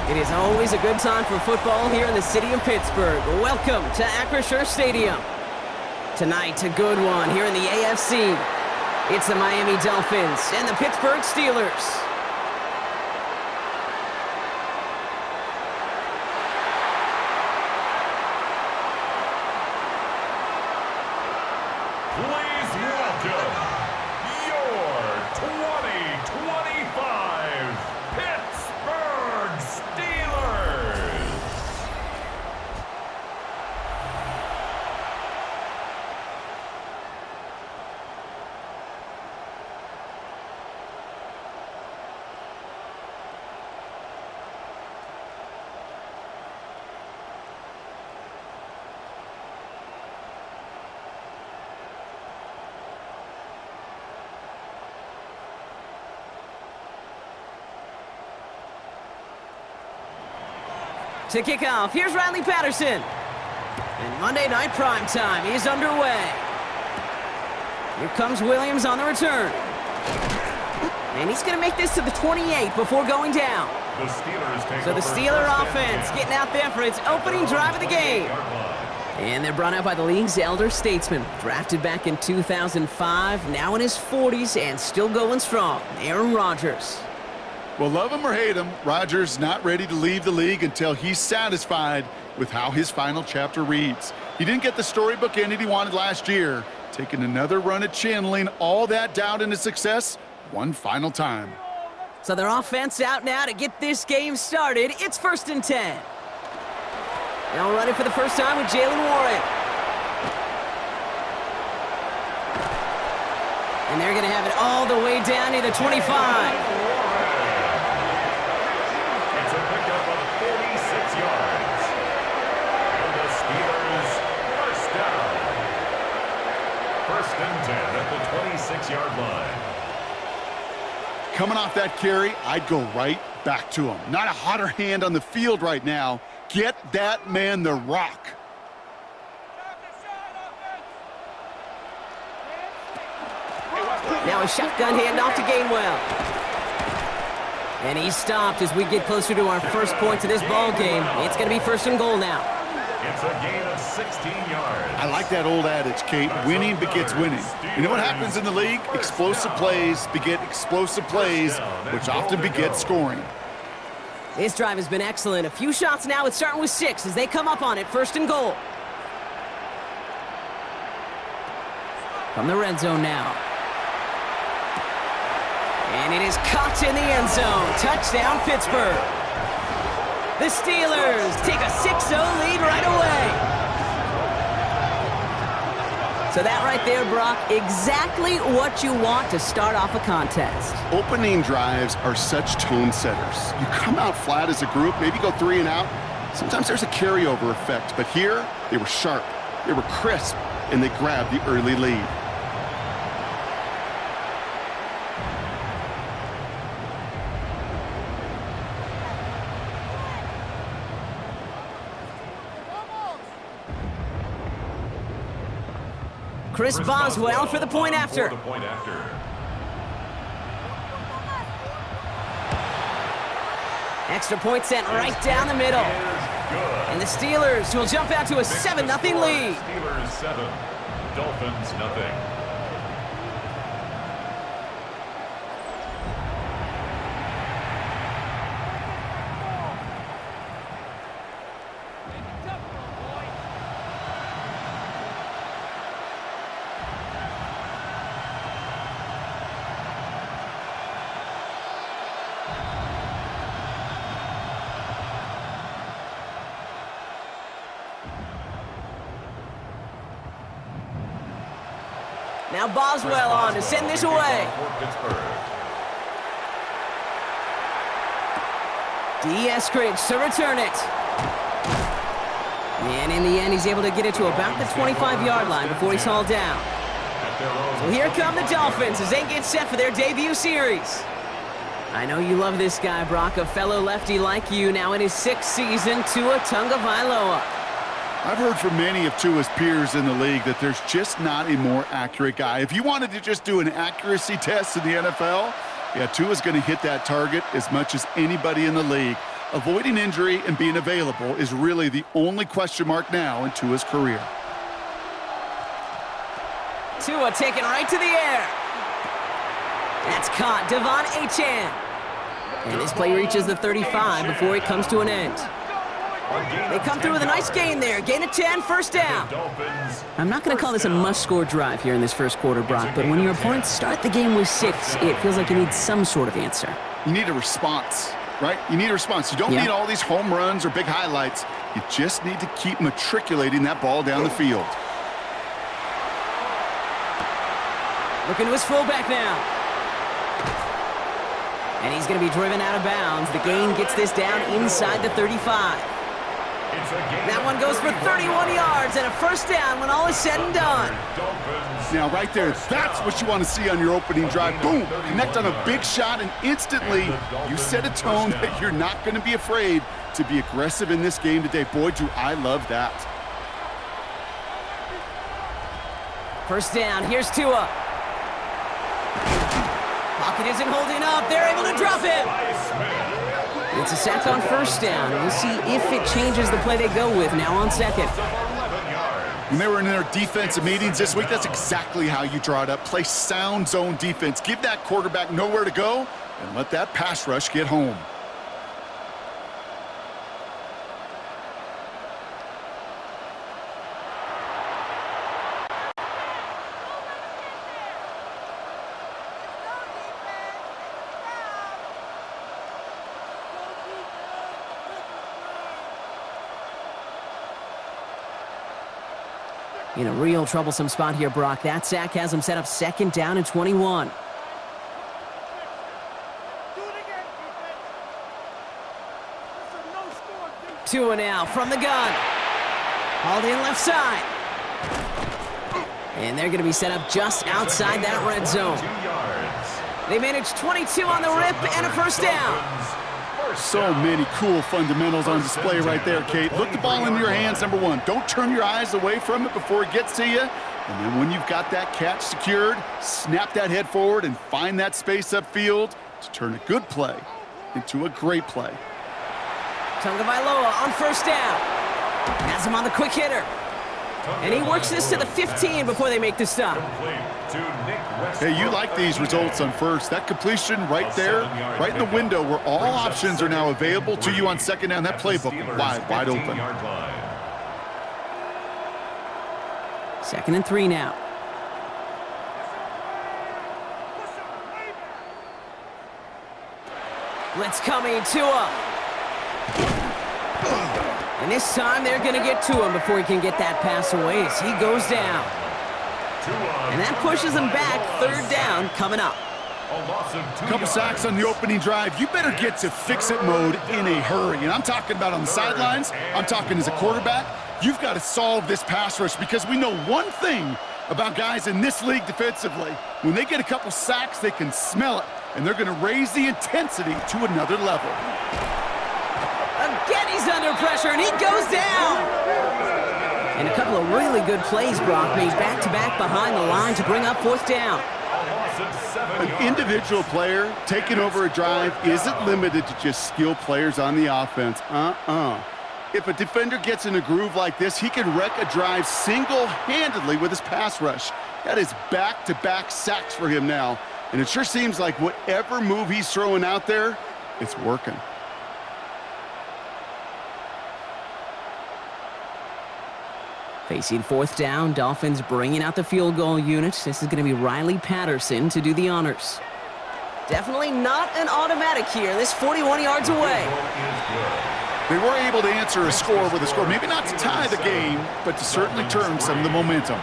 It is always a good time for football here in the city of Pittsburgh. Welcome to Acrisure Stadium. Tonight, a good one here in the AFC. It's the Miami Dolphins and the Pittsburgh Steelers. Please welcome your 2025 Pittsburgh Steelers. To kick off, here's Riley Patterson. And Monday Night Primetime is underway. Here comes Williams on the return. And he's going to make this to the 28 before going down. So the Steeler offense getting out there for its opening drive of the game. And they're brought out by the league's elder statesman. Drafted back in 2005, now in his 40s and still going strong. Aaron Rodgers. Well, love him or hate him, Rodgers not ready to leave the league until he's satisfied with how his final chapter reads. He didn't get the storybook ending he wanted last year, taking another run at channeling all that doubt into success one final time. So their offense out now to get this game started. It's 1st and 10. Now running for the first time with Jalen Warren. And they're going to have it all the way down to the 25. At the 26-yard line. Coming off that carry, I'd go right back to him. Not a hotter hand on the field right now. Get that man the rock. Now a shotgun handoff to Gainwell. And he's stopped as we get closer to our first points of this ball game. It's going to be 1st and goal now. It's a gain of 16 yards. I like that old adage, Kate. Winning begets winning. You know what happens in the league? Explosive plays beget explosive plays, which often beget scoring. This drive has been excellent. A few shots now. It's starting with 6 as they come up on it. 1st and goal. From the red zone now. And it is caught in the end zone. Touchdown, Pittsburgh. The Steelers take a 6-0 lead right away. So that right there, Brock, exactly what you want to start off a contest. Opening drives are such tone setters. You come out flat as a group, maybe go 3 and out. Sometimes there's a carryover effect, but here they were sharp, they were crisp, and they grabbed the early lead. Chris Boswell for the point after. Extra point sent right down the middle. And the Steelers will jump out to a 7-0 lead. Steelers 7, Dolphins nothing. Now Boswell on to send this away. Eskridge to return it. And in the end, he's able to get it to about the 25-yard line before he's hauled down. So here come the Dolphins as they get set for their debut series. I know you love this guy, Brock, a fellow lefty like you, now in his 6th season, Tua Tagovailoa. I've heard from many of Tua's peers in the league that there's just not a more accurate guy. If you wanted to just do an accuracy test in the NFL, yeah, Tua's going to hit that target as much as anybody in the league. Avoiding injury and being available is really the only question mark now in Tua's career. Tua taken right to the air. That's caught. Devon Achane. And this play reaches the 35 before it comes to an end. They come through with a nice gain there. Gain of 10, first down. I'm not going to call this a must-score drive here in this first quarter, Brock, but when your opponents start the game with 6, it feels like you need some sort of answer. You need a response, right? You need a response. You don't need all these home runs or big highlights. You just need to keep matriculating that ball down the field. Looking to his fullback now. And he's going to be driven out of bounds. The gain gets this down inside the 35. That one goes for 31 yards and a first down when all is said and done. Now, right there, that's what you want to see on your opening drive. Boom! Connect on a big shot, and instantly you set a tone that you're not going to be afraid to be aggressive in this game today. Boy, do I love that. First down, here's Tua. Pocket isn't holding up. They're able to drop him. It's a sack on first down. We'll see if it changes the play they go with now on second. When they were in their defensive meetings this week, that's exactly how you draw it up. Play sound zone defense. Give that quarterback nowhere to go and let that pass rush get home. In a real troublesome spot here, Brock. That sack has him set up second down and 21. Tua now from the gun. Hauled in left side. And they're going to be set up just outside that red zone. They managed 22 on the rip and a first down. So many cool fundamentals on display right there, Kate. Look the ball in your hands, number one. Don't turn your eyes away from it before it gets to you. And then when you've got that catch secured, snap that head forward and find that space upfield to turn a good play into a great play. Tagovailoa on first down. Has him on the quick hitter. And he works this to the 15 before they make the stop. Hey, you like these results on first. That completion right there, right in the window where all options are now available to you on second down. That playbook wide open. Second and 3 now. Blitz coming, Tua. And this time they're going to get to him before he can get that pass away as he goes down. And that pushes him back. Third down coming up. A couple sacks on the opening drive. You better get to fix-it mode in a hurry. And I'm talking about on the sidelines. I'm talking as a quarterback. You've got to solve this pass rush because we know one thing about guys in this league defensively. When they get a couple sacks, they can smell it. And they're going to raise the intensity to another level. Again, he's under pressure, and he goes down. And a couple of really good plays, Brock, made back-to-back behind the line to bring up fourth down. An individual player taking over a drive isn't limited to just skilled players on the offense. If a defender gets in a groove like this, he can wreck a drive single-handedly with his pass rush. That is back-to-back sacks for him now. And it sure seems like whatever move he's throwing out there, it's working. Facing fourth down, Dolphins bringing out the field goal unit. This is going to be Riley Patterson to do the honors. Definitely not an automatic here. This 41 yards away. They were able to answer a score with a score. Maybe not to tie the game, but to certainly turn some of the momentum.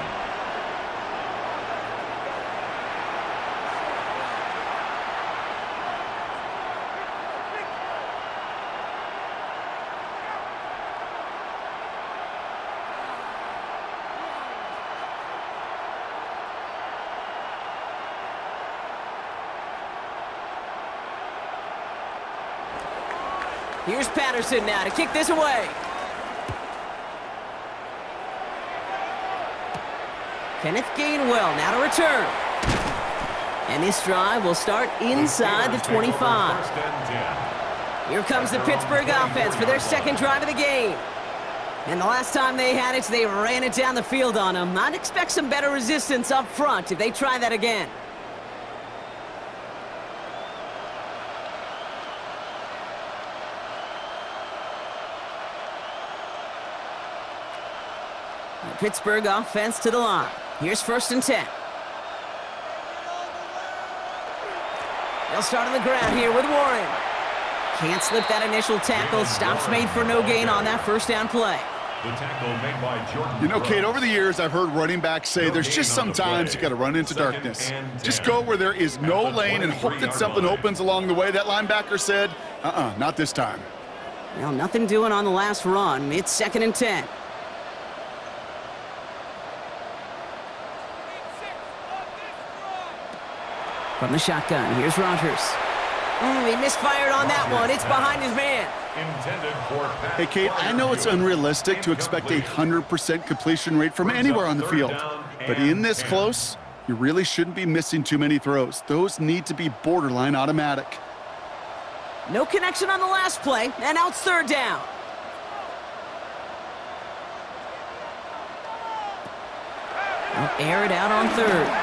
Here's Patterson now to kick this away. Kenneth Gainwell now to return. And this drive will start inside the 25. Here comes the Pittsburgh offense for their second drive of the game. And the last time they had it, they ran it down the field on them. I'd expect some better resistance up front if they try that again. The Pittsburgh offense to the line. Here's 1st and 10. They'll start on the ground here with Warren. Can't slip that initial tackle. Stops made for no gain on that first down play. The tackle made by Jordan. You know, Kate, over the years, I've heard running backs say there's just sometimes you got to run into darkness. Just go where there is no lane and hope that something opens along the way. That linebacker said, not this time. Well, nothing doing on the last run. It's 2nd and 10. From the shotgun, here's Rodgers. He misfired on that one. It's behind his man. Hey, Kate, I know it's unrealistic to expect a 100% completion rate from anywhere on the field. But in this close, you really shouldn't be missing too many throws. Those need to be borderline automatic. No connection on the last play, and now it's 3rd down. They'll air it out on 3rd.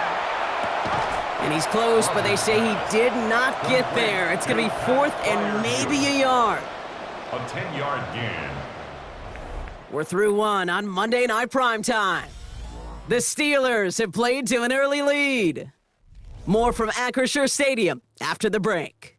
And he's close, but they say he did not get there. It's going to be 4th and maybe a yard. A 10-yard gain. We're through one on Monday Night Primetime. The Steelers have played to an early lead. More from Acrisure Stadium after the break.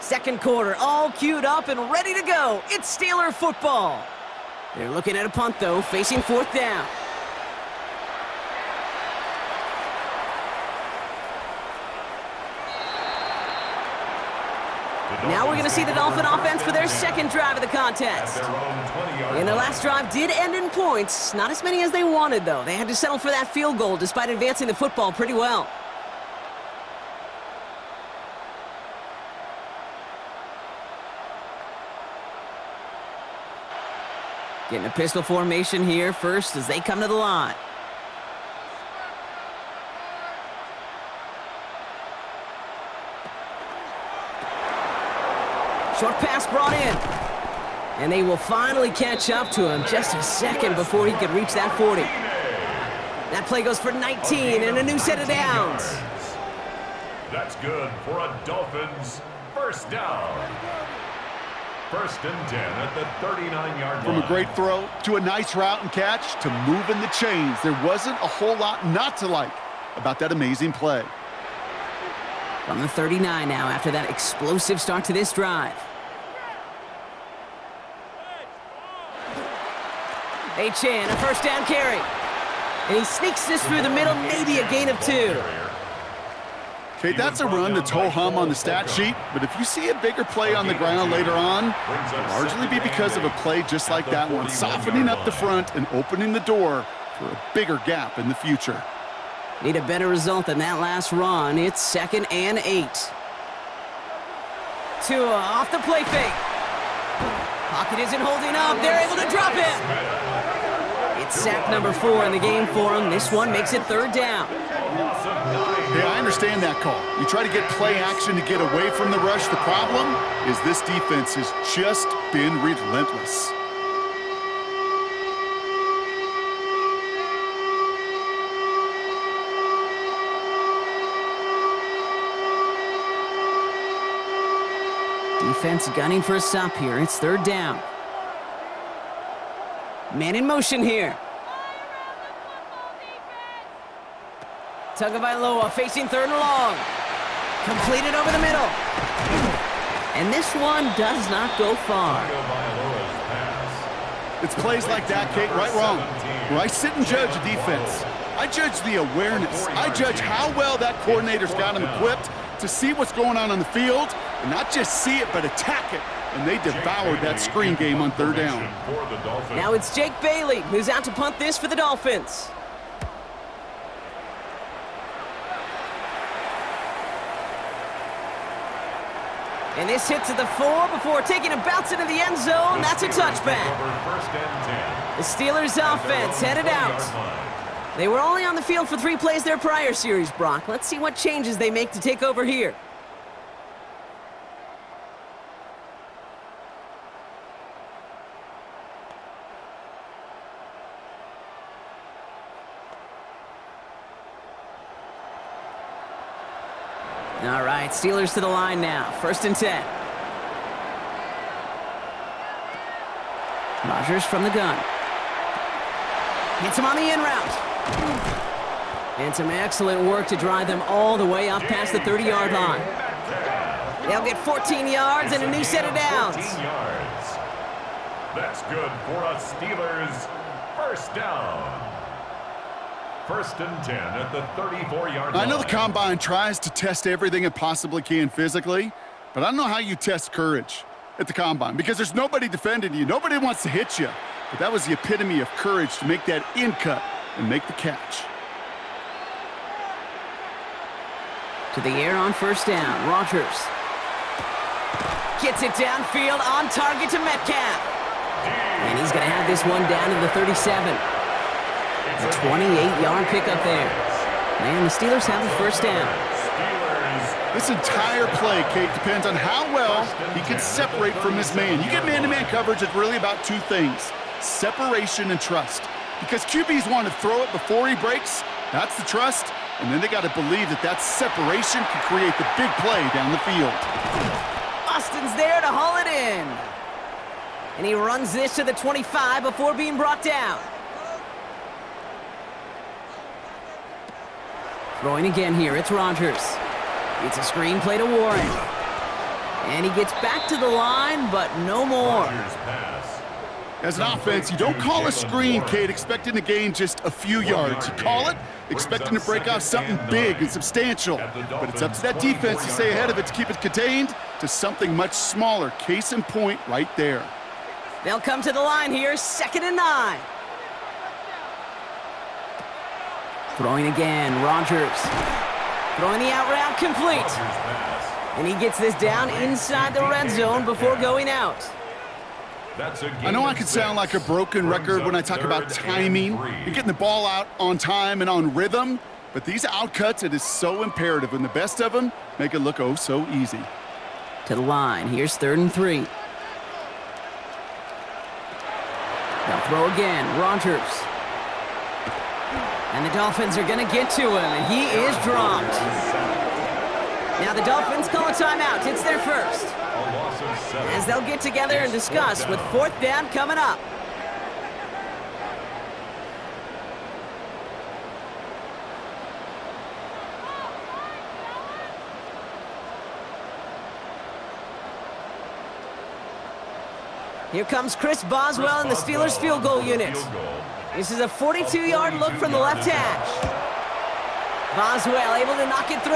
Second quarter, all queued up and ready to go. It's Steeler football. They're looking at a punt, though, facing 4th down. Now we're going to see the Dolphin offense for their second drive of the contest. And their last drive did end in points. Not as many as they wanted, though. They had to settle for that field goal despite advancing the football pretty well. Getting a pistol formation here first as they come to the line. Short pass brought in. And they will finally catch up to him just a second before he could reach that 40. That play goes for 19 and a new set of downs. That's good for a Dolphins first down. 1st and 10 at the 39-yard line. From a great throw to a nice route and catch to moving the chains, there wasn't a whole lot not to like about that amazing play. From the 39 now after that explosive start to this drive. Chan, a 1st down carry. And he sneaks this through the middle, maybe a gain of 2. Okay, that's a run that's ho-hum on the stat sheet, but if you see a bigger play on the ground later on, it'll largely be because of a play just like that one, softening up the front and opening the door for a bigger gap in the future. Need a better result than that last run. It's 2nd and 8. Tua off the play fake. Pocket isn't holding up. They're able to drop it. It's sack number 4 in the game for him. This one makes it 3rd down. Hey, I understand that call. You try to get play action to get away from the rush. The problem is this defense has just been relentless. Defense gunning for a stop here. It's 3rd down. Man in motion here. Tagovailoa facing 3rd and long. Completed over the middle. And this one does not go far. It's plays like that, Kate, right wrong. Where I sit and judge a defense. I judge the awareness. I judge how well that coordinator's got him equipped to see what's going on the field, and not just see it, but attack it. And they devoured that screen game on third down. Now it's Jake Bailey, who's out to punt this for the Dolphins. And this hits at the 4 before taking a bounce into the end zone. That's a touchback. The Steelers' offense headed out. They were only on the field for 3 plays their prior series, Brock. Let's see what changes they make to take over here. All right, Steelers to the line now. 1st and 10. Rodgers from the gun. Hits him on the in route. And some excellent work to drive them all the way up past the 30-yard line. They'll get 14 yards and a new set of downs. 14 yards. That's good for a Steelers first down. 1st and 10 at the 34-yard line. I know the Combine tries to test everything it possibly can physically, but I don't know how you test courage at the Combine because there's nobody defending you. Nobody wants to hit you. But that was the epitome of courage to make that in cut and make the catch. To the air on 1st down. Rodgers gets it downfield on target to Metcalf. And he's going to have this one down to the 37. A 28-yard pickup there. And the Steelers have the 1st down. This entire play, Kate, depends on how well he can separate from his man. You get man-to-man coverage, it's really about 2 things: separation and trust. Because QBs want to throw it before he breaks, that's the trust, and then they got to believe that that separation can create the big play down the field. Austin's there to haul it in. And he runs this to the 25 before being brought down. Throwing again here, it's Rodgers. It's a screen play to Warren. And he gets back to the line, but no more. As an offense, you don't call a screen, Kate, expecting to gain just a few yards. You call it expecting to break off something big and substantial. But it's up to that defense to stay ahead of it, to keep it contained to something much smaller. Case in point right there. They'll come to the line here, 2nd and 9. Throwing again, Rodgers. Throwing the out route complete. And he gets this down inside the red zone before going out. I know I can sound like a broken record when I talk about timing and getting the ball out on time and on rhythm, but these outcuts, it is so imperative, and the best of them make it look oh so easy. To the line, here's 3rd and 3. They'll throw again, Rodgers. And the Dolphins are going to get to him, and he is dropped. Now the Dolphins call a timeout. It's their first. As they'll get together and discuss with 4th down coming up. Here comes Chris Boswell in the Steelers field goal unit. This is a 42-yard look from the left hash. Boswell able to knock it through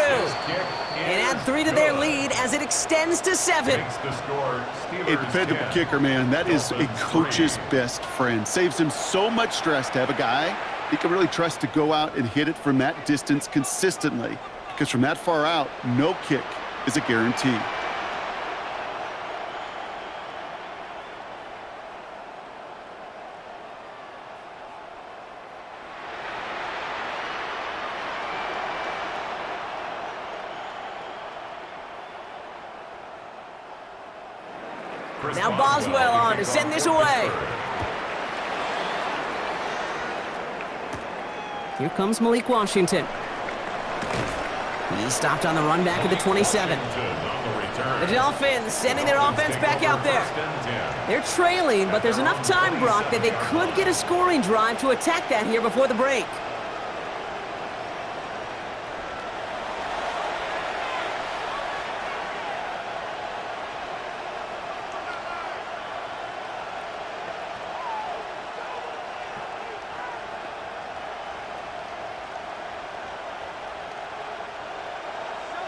and add 3 to their lead as it extends to 7. A dependable kicker, man. That is a coach's best friend. Saves him so much stress to have a guy he can really trust to go out and hit it from that distance consistently. Because from that far out, no kick is a guarantee. Now Boswell on to send this away. Here comes Malik Washington. He stopped on the run back of the 27. The Dolphins sending their offense back out there. They're trailing, but there's enough time, Brock, that they could get a scoring drive to attack that here before the break.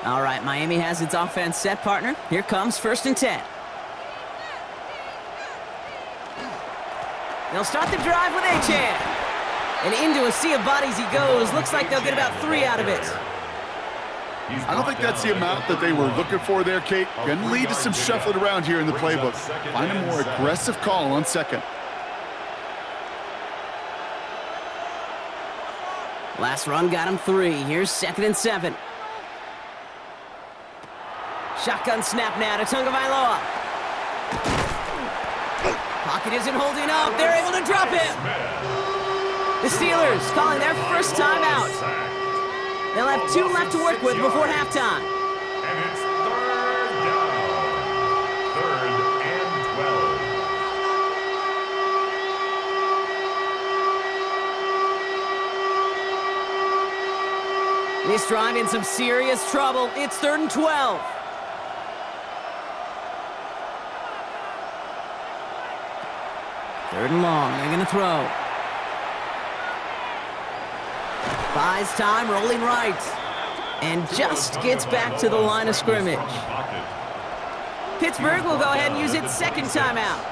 All right, Miami has its offense set, partner. Here comes 1st and 10. They'll start the drive with Achan. And into a sea of bodies he goes. Looks like they'll get about 3 out of it. I don't think that's the amount that they were looking for there, Kate. Going to lead to some shuffling around here in the playbook. Find a more aggressive call on 2nd. Last run got him 3. Here's 2nd and 7. Shotgun snap now to Tagovailoa. Pocket isn't holding up. They're able to drop him. The Steelers calling their first timeout. They'll have 2 left to work with before halftime. And it's 3rd down. 3rd and 12. This drive in some serious trouble. It's 3rd and 12. Third and long. They're going to throw. Buys time, rolling right. And just gets back to the line of scrimmage. Pittsburgh will go ahead and use its 2nd timeout.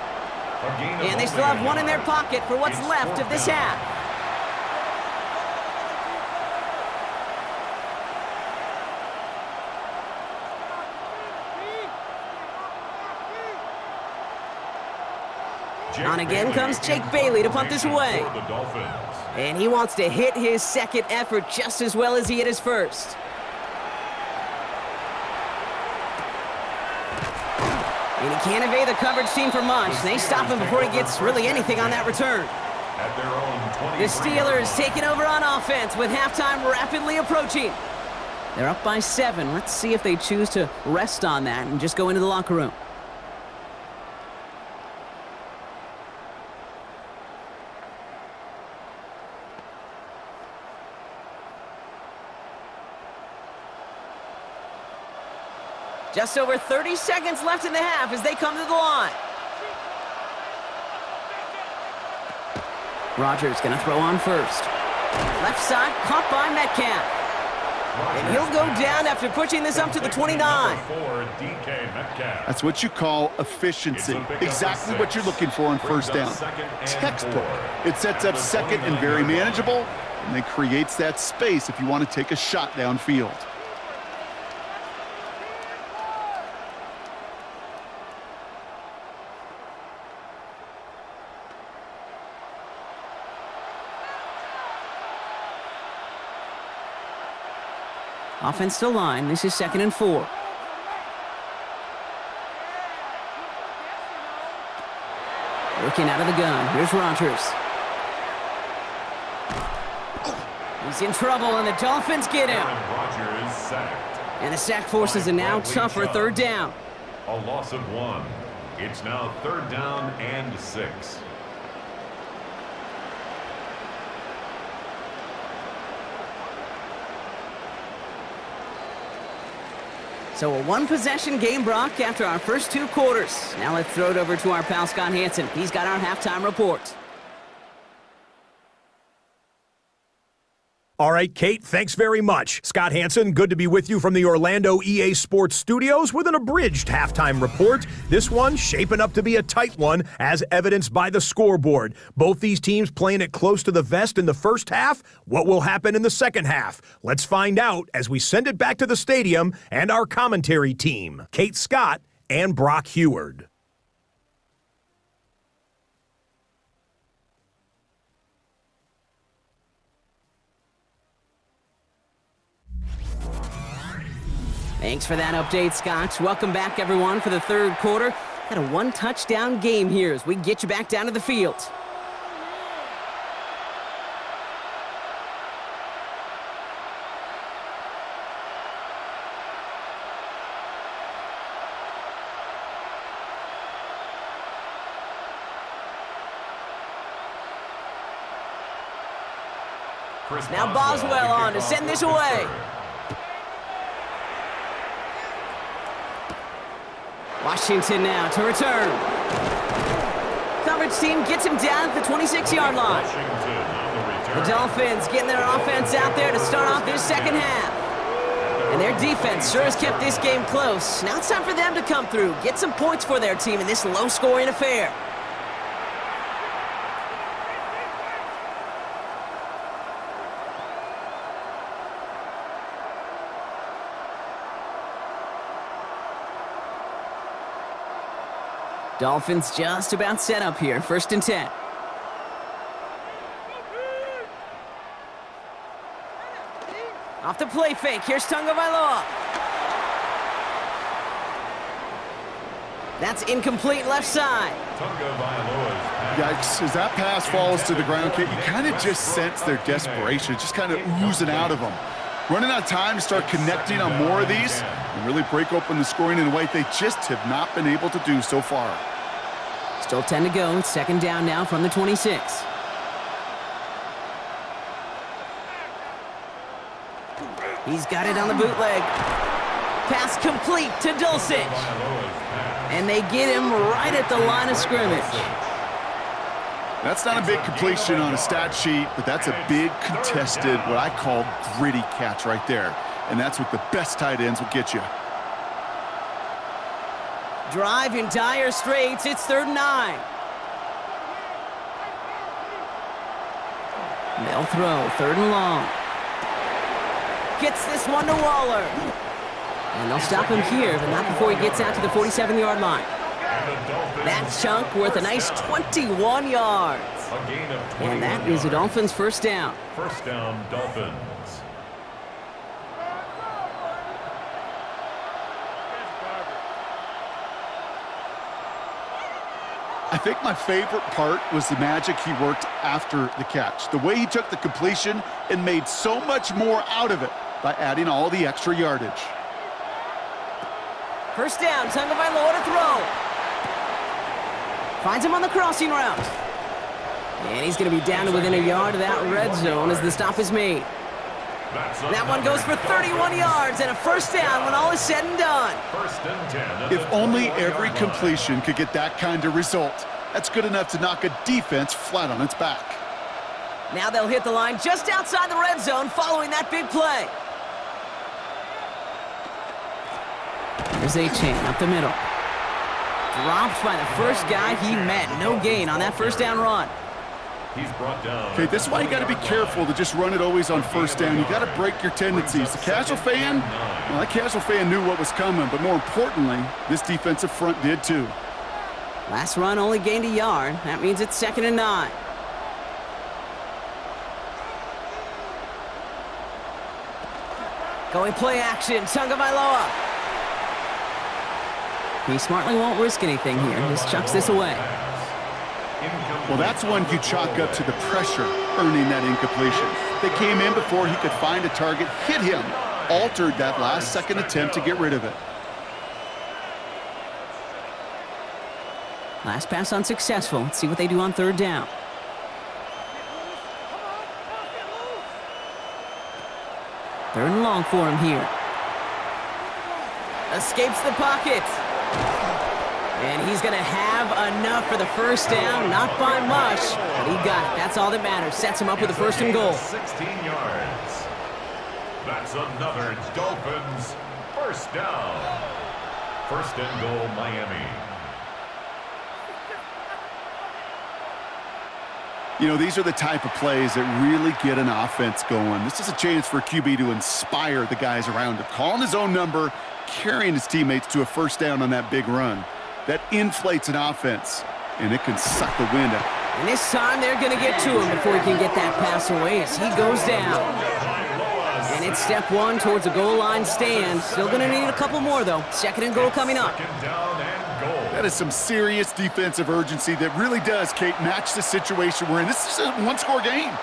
And they still have 1 in their pocket for what's left of this half. On again comes Jake Bailey to punt this away. And he wants to hit his 2nd effort just as well as he hit his 1st. And he can't evade the coverage team for much. They stop him before he gets really anything on that return. The Steelers taking over on offense with halftime rapidly approaching. They're up by 7. Let's see if they choose to rest on that and just go into the locker room. Just over 30 seconds left in the half as they come to the line. Rodgers going to throw on first. Left side, caught by Metcalf. And he'll go down after pushing this up to the 29. That's what you call efficiency. Exactly what you're looking for on 1st down. Textbook. It sets up 2nd and very manageable, and then creates that space if you want to take a shot downfield. Offense to line. This is 2nd and 4. Working out of the gun. Here's Rodgers. He's in trouble, and the Dolphins get him. And the sack forces a now tougher 3rd down. A loss of 1. It's now 3rd down and 6. So a 1-possession game, Brock, after our first 2 quarters. Now let's throw it over to our pal Scott Hansen. He's got our halftime report. All right, Kate, thanks very much. Scott Hansen, good to be with you from the Orlando EA Sports Studios with an abridged halftime report. This one shaping up to be a tight one, as evidenced by the scoreboard. Both these teams playing it close to the vest in the first half. What will happen in the second half? Let's find out as we send it back to the stadium and our commentary team, Kate Scott and Brock Heward. Thanks for that update, Scott. Welcome back, everyone, for the 3rd quarter. Got a 1-touchdown game here as we get you back down to the field. Now Boswell on to send this away. Washington now to return. Coverage team gets him down at the 26-yard line. The Dolphins getting their offense out there to start off this second half. And And their defense sure has kept this game close. Now it's time for them to come through, get some points for their team in this low-scoring affair. Dolphins just about set up here, 1st and 10. Off the play fake, here's Tagovailoa. That's incomplete left side. Yikes, as that pass falls to the ground, Kate, you kind of just sense their desperation, just kind of oozing out of them. Running out of time to start connecting on more of these and really break open the scoring in a way they just have not been able to do so far. Still 10 to go, 2nd down now from the 26. He's got it on the bootleg. Pass complete to Dulcich. And they get him right at the line of scrimmage. That's not a big completion on a stat sheet, but that's a big contested, what I call gritty catch right there. And that's what the best tight ends will get you. Drive in dire straits, it's 3rd and 9. They'll throw, 3rd and long. Gets this one to Waller. And they'll stop him here, but not before he gets out to the 47-yard line. That chunk worth a nice 21 yards. And that is a Dolphins 1st down. 1st down, Dolphins. I think my favorite part was the magic he worked after the catch. The way he took the completion and made so much more out of it by adding all the extra yardage. 1st down, Tagovailoa to throw. Finds him on the crossing route. And he's going to be down to within a yard of that red zone as the stop is made. That one goes for 31 yards and a 1st down when all is said and done. 1st and 10. If only every completion could get that kind of result. That's good enough to knock a defense flat on its back. Now they'll hit the line just outside the red zone following that big play. There's A-Chain up the middle. Dropped by the first guy he met. No gain on that 1st down run. He's brought down. Okay, this is why you got to be careful to just run it always on 1st down. You got to break your tendencies. The casual fan, well, that casual fan knew what was coming, but more importantly, this defensive front did too. Last run only gained a yard. That means it's 2nd and 9. Going play action, Tagovailoa. He smartly won't risk anything here. Just chucks this away. Well, that's one you chalk up to the pressure earning that incompletion. They came in before he could find a target, hit him, altered that last-second attempt to get rid of it. Last pass unsuccessful. Let's see what they do on 3rd down. Third and long for him here. Escapes the pocket. And he's going to have enough for the 1st down. Not by much, but he got it. That's all that matters. Sets him up with a 1st and goal. 16 yards. That's another Dolphins 1st down. 1st and goal, Miami. You know, these are the type of plays that really get an offense going. This is a chance for QB to inspire the guys around him. Calling his own number, carrying his teammates to a 1st down on that big run. That inflates an offense, and it can suck the wind out. And this time they're going to get to him before he can get that pass away as he goes down. And it's step 1 towards a goal line stand. Still going to need a couple more, though. 2nd and goal coming up. 2nd down and goal. That is some serious defensive urgency that really does, Kate, match the situation we're in. This is a one-score game.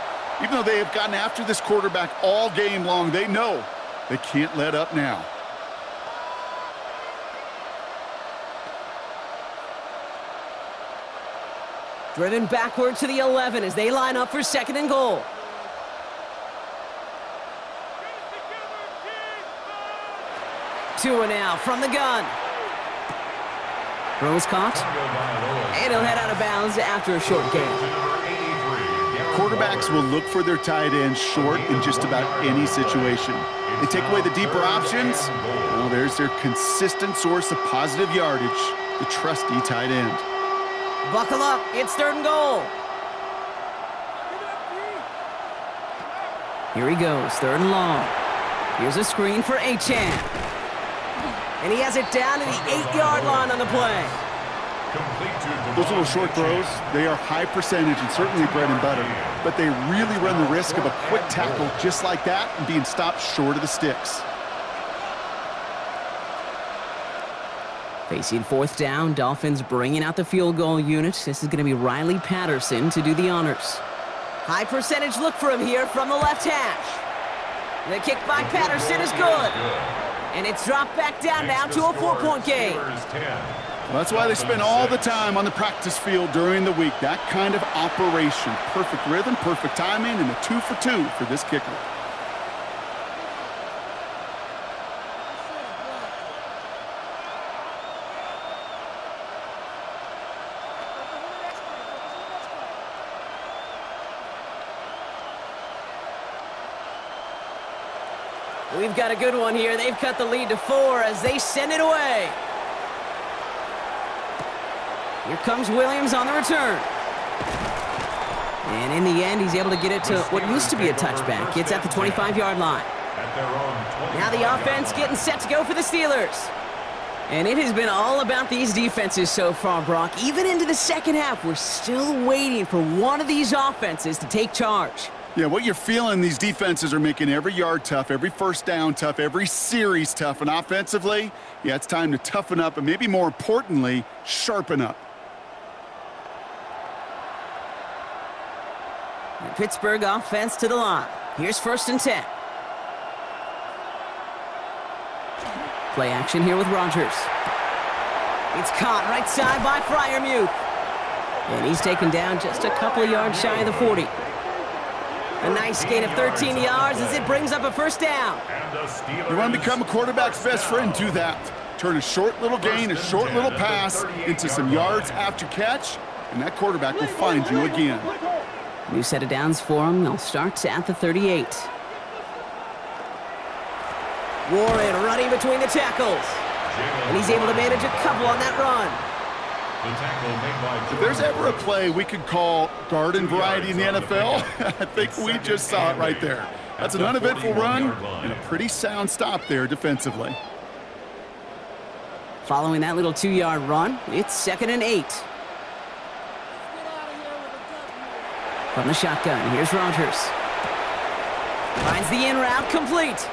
Even though they have gotten after this quarterback all game long, they know they can't let up now. Driven backward to the 11 as they line up for 2nd and goal. Tua now from the gun. Throw is caught. And he'll head out of bounds after a short gain. Quarterbacks will look for their tight end short in just about any situation. They take away the deeper options. Well, there's their consistent source of positive yardage, the trusty tight end. Buckle up, it's 3rd and goal. Here he goes, 3rd and long. Here's a screen for Achane. And he has it down to the 8-yard line on the play. Those little short throws, they are high percentage and certainly bread and butter, but they really run the risk of a quick tackle just like that and being stopped short of the sticks. Facing 4th down, Dolphins bringing out the field goal unit. This is going to be Riley Patterson to do the honors. High percentage look for him here from the left hash. The kick by Patterson is good. And it's dropped back down now to a 4-point game. Well, that's why they spend all the time on the practice field during the week. That kind of operation. Perfect rhythm, perfect timing, and a 2 for 2 for this kicker. We've got a good one here. They've cut the lead to 4 as they send it away. Here comes Williams on the return. And in the end, he's able to get it to what used to be a touchback. It's at the 25-yard line. Now the offense getting set to go for the Steelers. And it has been all about these defenses so far, Brock. Even into the second half, we're still waiting for one of these offenses to take charge. Yeah, what you're feeling, these defenses are making every yard tough, every first down tough, every series tough. And offensively, yeah, it's time to toughen up and maybe more importantly, sharpen up. The Pittsburgh offense to the line. Here's 1st and 10. Play action here with Rodgers. It's caught right side by Freiermuth. And he's taken down just a couple of yards shy of the 40. A nice gain of 13 yards as it brings up a 1st down. You want to become a quarterback's best friend, do that. Turn a short little gain, a short little pass into some yards after catch, and that quarterback will find you again. New set of downs for him. They'll start at the 38. Warren running between the tackles. And he's able to manage a couple on that run. If there's ever a play we could call garden variety in the NFL, I think we just saw it right there. That's an uneventful run and a pretty sound stop there defensively. Following that little 2-yard run, it's 2nd and 8. From the shotgun, here's Rodgers. Finds the in route complete.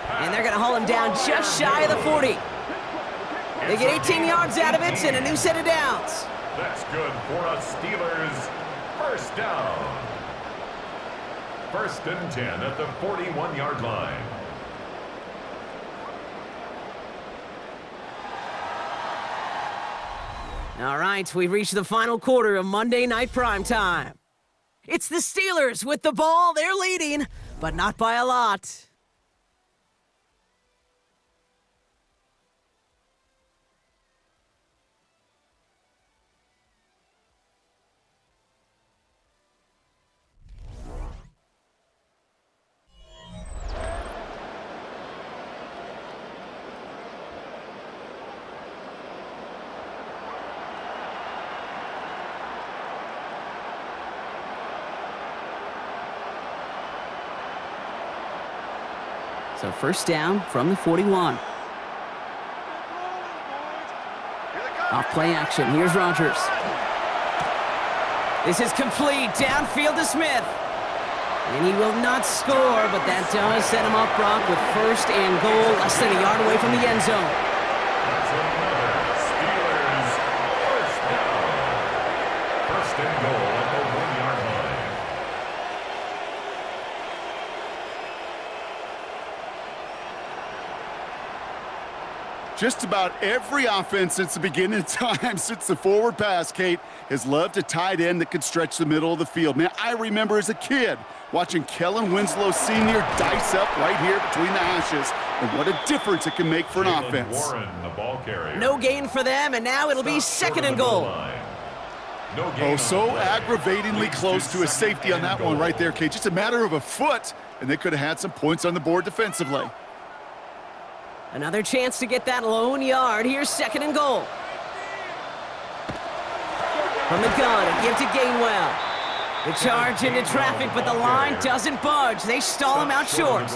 And they're going to haul him down just shy of the 40. They get 18 yards out of it and a new set of downs. That's good for a Steelers 1st down. 1st and 10 at the 41-yard line. All right, we've reached the final quarter of Monday Night Primetime. It's the Steelers with the ball. They're leading, but not by a lot. So 1st down from the 41. Off play action. Here's Rodgers. This is complete. Downfield to Smith. And he will not score, but that does set him up, Brock, with 1st and goal, less than a yard away from the end zone. That's another Steelers 1st down. 1st and goal at the 1-yard line. Just about every offense since the beginning of time, since the forward pass, Kate, has loved a tight end that could stretch the middle of the field. Man, I remember as a kid watching Kellen Winslow Sr. dice up right here between the hashes, and what a difference it can make for an offense. Warren, the ball carrier. No gain for them, and now it'll be 2nd and goal. No gain Oh, on so the play. aggravatingly Leads close to a second safety on and that one goal. right there, Kate. Just a matter of a foot, and they could have had some points on the board defensively. Another chance to get that lone yard. Here's 2nd and goal. From the gun, a give to Gainwell. The charge into traffic, but the line doesn't budge. They stall him out short.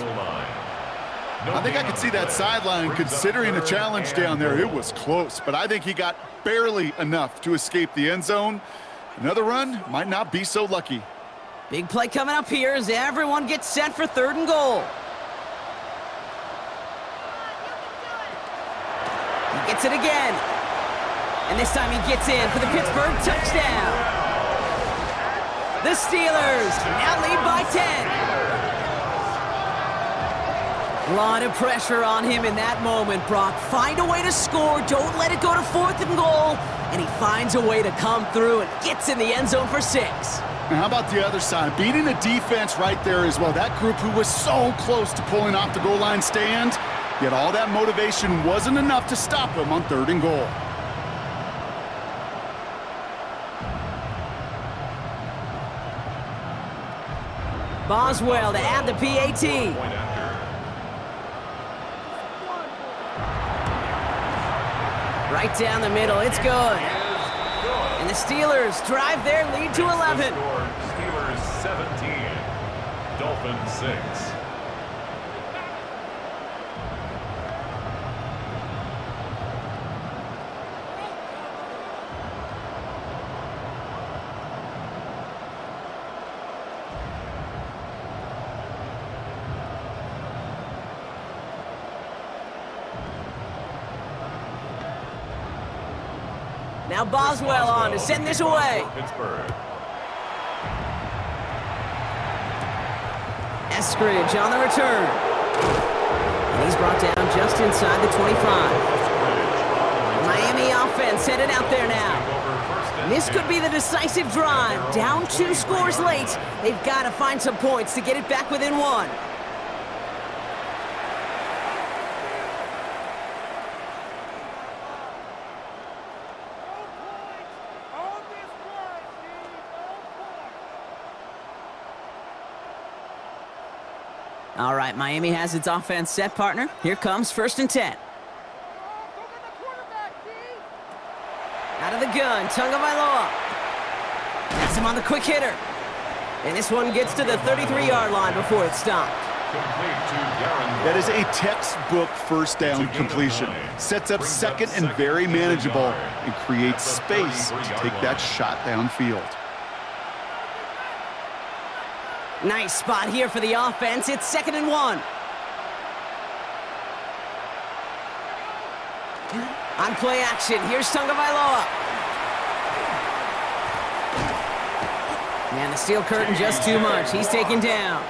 I think I could see that sideline considering a challenge down there. It was close, but I think he got barely enough to escape the end zone. Another run might not be so lucky. Big play coming up here as everyone gets set for 3rd and goal. He gets it again. And this time he gets in for the Pittsburgh touchdown. The Steelers now lead by 10. A lot of pressure on him in that moment, Brock. Find a way to score. Don't let it go to 4th and goal. And he finds a way to come through and gets in the end zone for 6. Now, how about the other side? Beating the defense right there as well. That group who was so close to pulling off the goal line stand, yet all that motivation wasn't enough to stop him on 3rd and goal. Boswell to add the PAT. Right down the middle, it's good. And the Steelers drive their lead to 11. Steelers 17, Dolphins 6. Now Boswell on to send this away. Pittsburgh. Eskridge on the return. And he's brought down just inside the 25. Miami offense headed out there now. And this could be the decisive drive. Down 2 scores late. They've got to find some points to get it back within 1. All right, Miami has its offense set, partner. Here comes 1st and 10. Out of the gun, Tagovailoa. That's him on the quick hitter. And this one gets to the 33-yard line before it's stopped. That is a textbook 1st down completion. Sets up 2nd and very manageable and creates space to take that shot downfield. Nice spot here for the offense. It's 2nd and 1. On play action, here's Tagovailoa. And the steel curtain just too much. He's taken down.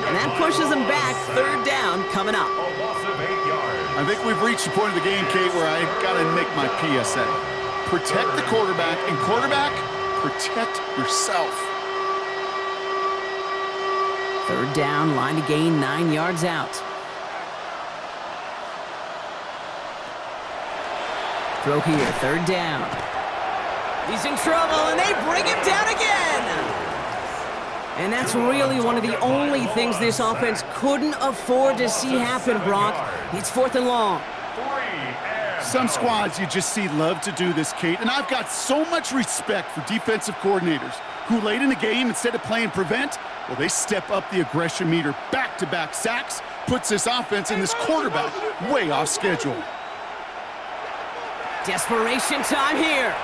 And that pushes him back. 3rd down coming up. I think we've reached the point of the game, Kate, where I got to make my PSA. Protect the quarterback, and quarterback, protect yourself. 3rd down, line to gain 9 yards out. Throw here, 3rd down. He's in trouble, and they bring him down again! And that's really one of the only things this offense couldn't afford to see happen, Brock. It's 4th and long. Some squads you just see love to do this, Kate, and I've got so much respect for defensive coordinators who late in the game, instead of playing prevent, well, they step up the aggression meter. Back-to-back sacks puts this offense and this quarterback way off schedule. Desperation time here.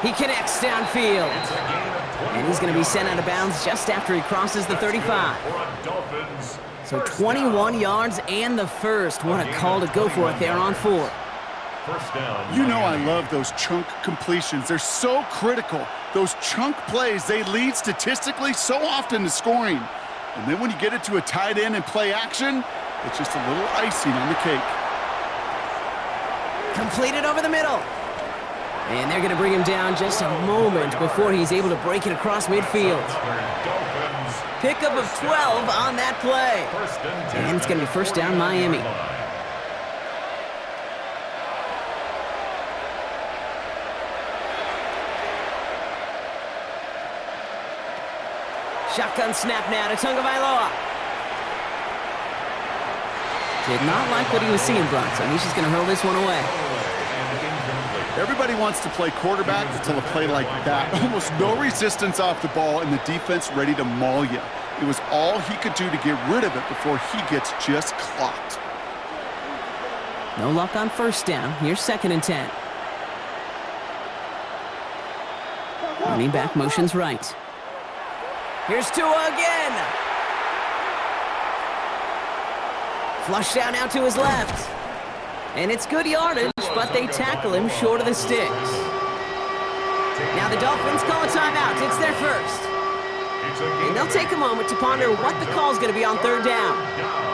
He connects downfield. And he's going to be sent out of bounds just after he crosses the 35. So 21 yards and the first. What a call to go for it there on 4. You know I love those chunk completions. They're so critical. Those chunk plays, they lead statistically so often to scoring. And then when you get it to a tight end and play action, it's just a little icing on the cake. Completed over the middle. And they're going to bring him down just a moment before he's able to break it across midfield. Pickup of 12 on that play. And it's going to be 1st down Miami. Shotgun snap now to Tagovailoa. Did not like what he was seeing, Brock, so he's just going to hurl this one away. Everybody wants to play quarterback until a play like that. Almost no resistance off the ball and the defense ready to maul you. It was all he could do to get rid of it before he gets just clocked. No luck on first down. Here's 2nd and 10. Running back motions right. Here's Tua again. Flush down out to his left. And it's good yardage, but they tackle him short of the sticks. Now the Dolphins call a timeout. It's their first. And they'll take a moment to ponder what the call is going to be on 3rd down.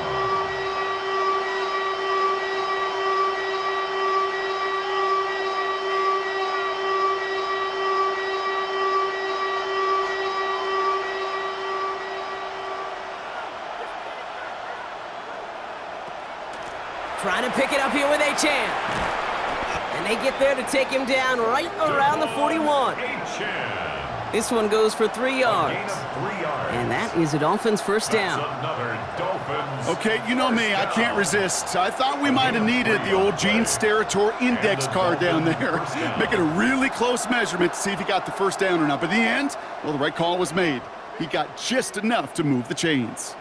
Trying to pick it up here with Achane. And they get there to take him down right around the 41. This one goes for 3 yards. And that is a Dolphins first down. Okay, you know me, I can't resist. I thought we might have needed the old Gene Steratore index card down there. Making a really close measurement to see if he got the first down or not. But in the end, well, the right call was made. He got just enough to move the chains.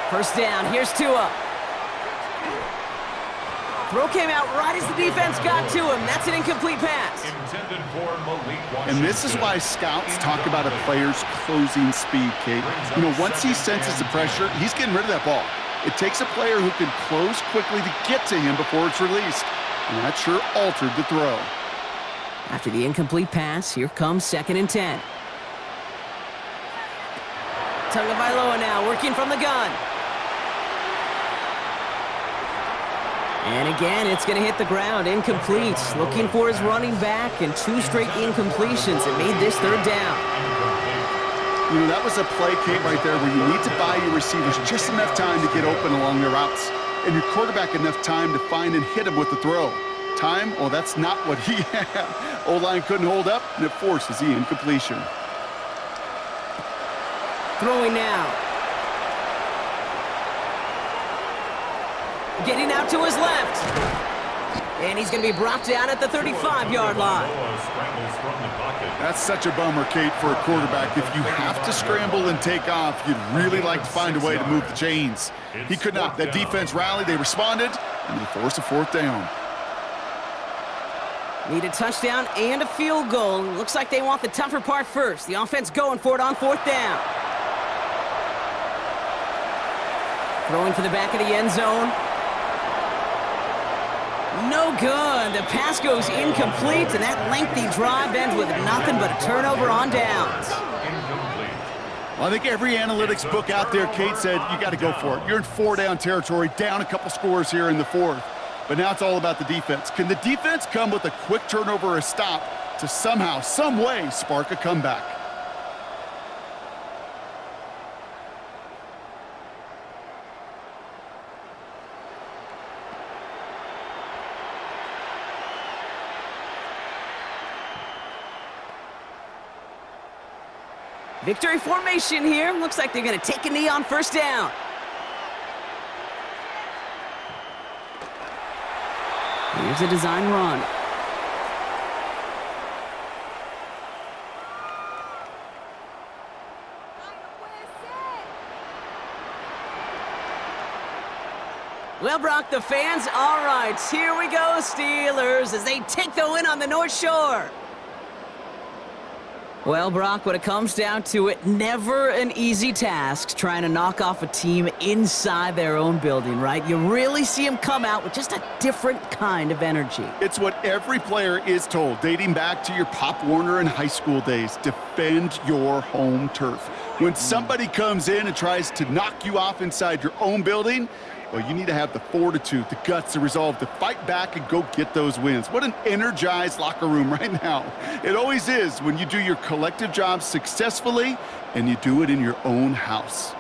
First down, here's Tua. Throw came out right as the defense got to him. That's an incomplete pass. And this is why scouts talk about a player's closing speed, Kate. You know, once he senses the pressure, he's getting rid of that ball. It takes a player who can close quickly to get to him before it's released. And that sure altered the throw. After the incomplete pass, here comes 2nd and 10. Tagovailoa now working from the gun. And again, it's going to hit the ground, incomplete. Looking for his running back, and 2 straight incompletions. It made this 3rd down. You know, that was a play, Kate, right there where you need to buy your receivers just enough time to get open along their routes. And your quarterback enough time to find and hit him with the throw. Time, well, that's not what he had. O-line couldn't hold up, and it forces the incompletion. Throwing now. Getting out to his left. And he's going to be brought down at the 35-yard line. That's such a bummer, Kate, for a quarterback. If you have to scramble and take off, you'd really like to find a way to move the chains. He could not. That defense rallied, they responded, and they forced a 4th down. Need a touchdown and a field goal. Looks like they want the tougher part first. The offense going for it on 4th down. Throwing for the back of the end zone. No good. The pass goes incomplete, and that lengthy drive ends with nothing but a turnover on downs. Well, I think every analytics book out there, Kate, said you got to go for it. You're in 4-down territory, down a couple scores here in the 4th. But now it's all about the defense. Can the defense come with a quick turnover or a stop to somehow, some way, spark a comeback? Victory formation here. Looks like they're going to take a knee on 1st down. Here's a design run. Well, Brock, the fans, all right, here we go, Steelers, as they take the win on the North Shore. Well, Brock, when it comes down to it, never an easy task trying to knock off a team inside their own building, right? You really see them come out with just a different kind of energy. It's what every player is told, dating back to your Pop Warner and high school days. Defend your home turf. When somebody comes in and tries to knock you off inside your own building, well, you need to have the fortitude, the guts, the resolve to fight back and go get those wins. What an energized locker room right now. It always is when you do your collective job successfully and you do it in your own house.